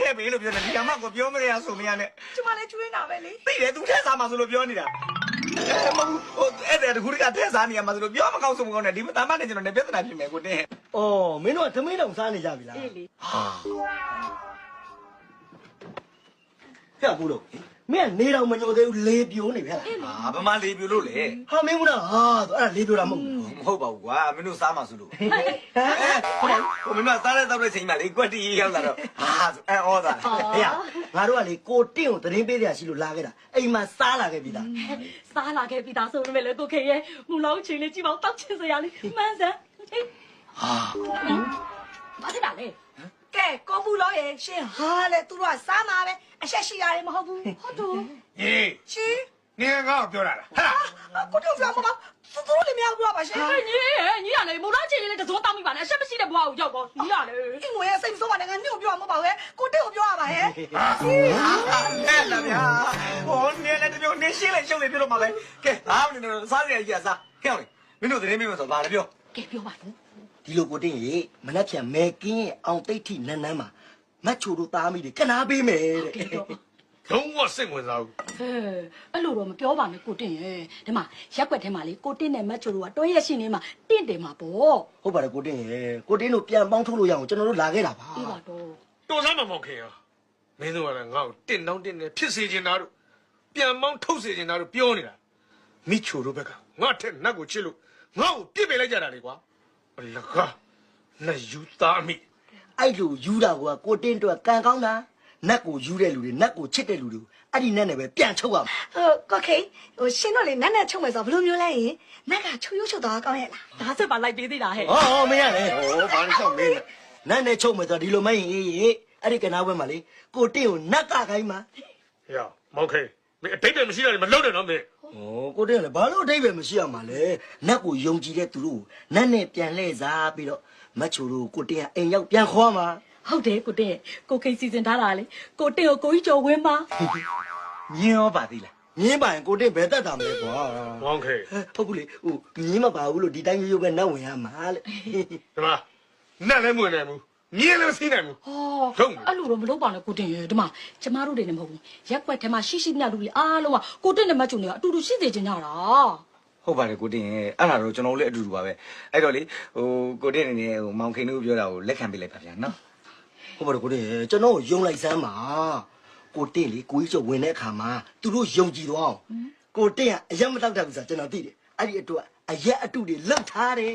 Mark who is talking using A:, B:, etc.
A: ထဲပေးလို့ပြောတယ်ဒီကမှကိုပြောမရဆိုမရနဲ့
B: ကျမလည်းကျွေးတာပဲလေ
A: သိတယ်သူထဲစားမှာဆိုလို့ပြောနေတာမဟုတ်ဟိုအဲ့တဲ့တခုတကထဲစားနေရမှာဆိုလို့ပြောမကောင်းဆိုမကောင်းနဲ့ဒီမသားမနဲ့ကျွန်တော်နဲ့ပြဿနာဖြစ်မယ်ကိုတင်း
C: ဩမင်းတို့ကသမင်းတောင်စားနေကြပြီလား
B: အေးလေ
C: ဖျက်ဘူးလို့မင်းကနေတော့မညိုသေးဘူးလေပြိုးနေဗျာ
A: ဟာဗမာလေးပြလို့လေ
C: ဟာမင်းကဟာအဲ့ဒါလေပြိုးတာမဟုတ်ဘူး
A: မဟုတ်ပါဘူးကွာမင်းတို့စားမှာဆိုလို့ဟိုမင်းတို့စားတဲ့တောက်တဲ့ချိန်မှာလေကွက်တီရောက်လာတော့ဟာအဲဩသား
C: ဟေ့ငါတို့ကလေကိုတင့်ကိုသတင်းပေးရရှိလို့လာခဲ့တာအိမ်မှာစားလာခဲ့ပြီသား
D: စားလာခဲ့ပြီးသားဆိုရင်လည်းကိုခေရဲ့မူလောက်ချင်းလေးကြည့်ပါဦးတောက်ချင်စရာလေးမှန်းစမ်းဟေး
A: ဟာ
D: ဘာဖြစ်တာလဲ
B: ကဲကိုဘူးလို့ရဲ့ရှင်ဟာလေသူတို့ကစားမှာပဲအဆက်ရှိရတယ်မဟုတ်ဘူးဟုတ်တော့
E: ဟေး
B: ရှင်
E: နင်ငါ့ကိုပြောတာလားဟာ
B: ကိုတို့ပြောမှာသူတို့လည်းမရဘူးလားပါရှင်
D: ညီရလေမူလောက်ချင်းလေးတစုံတောင်းမိပါနဲ့အဆက်မရှိတဲ့ဘွားကိုရောက်တော့ညီရလေ
B: အင်းငွေရဲ့စိတ်ဆိုးပါနဲ့ငါညို့ပြောမှာမဟုတ်ပါဘူးကိုတက်ကိုပြောရပါဟဲ့
A: အဲ့လာဗျာဟိုနေလည်းတမျိုးနေရှင်းလေရှုံးလေပြလို့မှာပဲကဲဟာမင်းတို့စားရည်ကြီးစားခဲ့အောင်လေမင်းတို့သတင်းပေးမယ်ဆိုဘာလဲပြော
D: ကဲပြောပါဦး
C: ဒီလိုကိုတင့်ရေမနှက်ဖြန်မဲကင်းရဲ့အောင်သိတ်ထိနန်းနန်းမှာမတ်ချိုတို့သားမိတွေကနာပေးမယ်တဲ့
D: ကဲပြော
E: လုံးဝစိတ်ဝင်စားဘူး
D: ဟဲ့အဲ့လိုတော့မပြောပါနဲ့ကိုတင်ရဲ့ဒီမှာရက်ွက်ထဲမှာလေကိုတင်နဲ့မတ်ချိုတို့ကတွဲရက်ရှိနေမှာတင့်တယ်မှာပေါ့
C: ဟုတ်ပါတယ်ကိုတင့်ရေကိုတင်းတို့ပြန်ပေါင်းထုတ်လို့ရအောင်ကျွန်တော်တို့လာခဲ့တာပါ
D: ပြီးပါတော့
E: တော်စားမမောက်ခင်ဟာမင်းတို့ကလည်းငါ့ကိုတင့်တောင်းတင့်နဲ့ဖြစ်စေချင်တာတို့ပြန်မောင်းထုတ်စေချင်တာတို့ပြောနေတာမိချိုတို့ဘက်ကငါ့ထက်နတ်ကိုချစ်လို့ငါ့ကိုပြစ်ပယ်လိုက်ကြတာလေကွာအလကားနတ်ယူသားမိ
C: အဲ့လိုယူတာကကိုတင်းတို့ကံကောင်းတာနတ်ကိုယူတဲ့လူတွေနတ်ကိုချစ်တဲ့လူတွေအဲ့ဒီနတ်နဲ့ပဲပြန်ချုပ်ရမှာ
B: ကိုခေဟိုရှင်တို့လေနတ်နဲ့ချုပ်မယ်ဆိုဘယ်လိုမျိုးလဲရင်နတ်ကချူရုပ်ချုပ်သွားကောင်းရဲ့လား
D: ဒါဆက်ပါလိုက်ပေးသေးတာဟဲ့
C: ဟောမင်းရတယ်ဟောဘာလို့ချက်မင်းနတ်နဲ့ချုပ်မယ်ဆိုဒီလိုမရင်အေးအဲ့ဒီကနာဝဲမှာလေကိုတင်းကိုနတ်ကခိုင်းမှာ
E: ဟေ့မောက်ခင်မင်းအတိတ်တည်းမရှိတာလေမလုပ်နဲ့နော်မင်း
C: ဩကိုတင်းကလည်းဘာလို့အတိတ်ပဲမရှိရမှာလဲနတ်ကိုယုံကြည်တဲ့သူတို့နတ်နဲ့ပြန်လှည့်စားပြီးတော့မတ်ချိုတို့ကိုတင်းကအိမ်ရောက်ပြန်ခေါ်မှာ
D: ဟုတ်တယ်ကိုတင်ကိုခိတ်စီစဉ်ထားတာလေကိုတင်ကိုကိုကြီးကျော်ဝင်းပါ
A: ညင်းရောပါသေးလား
C: မြင်းပိုင်ကိုတင်းဘယ်တတ်တာမလဲကွာ
E: မောက်ခင်
C: ဟုတ်ကူလေဟိုမြင်းမပါဘူးလို့ဒီတိုင်းရိုးရိုးပဲနတ်ဝင်ရမှာလေ
E: ဒီမှာနတ်လည်းမဝင်နိုင်ဘူးမြင်းလည်းမစီးနိုင်ဘူး
D: ဟောအဲ့လိုတော့မလုပ်ပါနဲ့ကိုတင်ရဲ့ဒီမှာကျမတို့တွေလည်းမဟုတ်ဘူးရက်ွက်ထဲမှာရှိရှိမြတ်လူလေအားလုံးကကိုတင်နဲ့မတ်ချုံတွေကအတူတူရှိစေချင်ကြတာ
A: ဟုတ်ပါတယ်ကိုတင်းရဲ့အဲ့ဒါတော့ကျွန်တော်လည်းအတူတူပါပဲအဲ့တော့လေဟိုကိုတင်းနေနေဟိုမောင်ခင်တို့ပြောတာကိုလက်ခံပေးလိုက်ပါဗျာနော်
C: ဟုတ်ပါတယ်ကိုတင်းကျွန်တော်ကိုယုံလိုက်စမ်းပါကိုတင်းလေကိုကြီးကျော်ဝင်တဲ့အခါမှာသူတို့ယုံကြည်သွားအောင်ကိုတင်းကအရက်မတောက်တတ်ဘူးဆိုတာကျွန်တော်သိတယ်အဲ့ဒီအတွက်အရက်အတုတွေလောက်ထားတယ်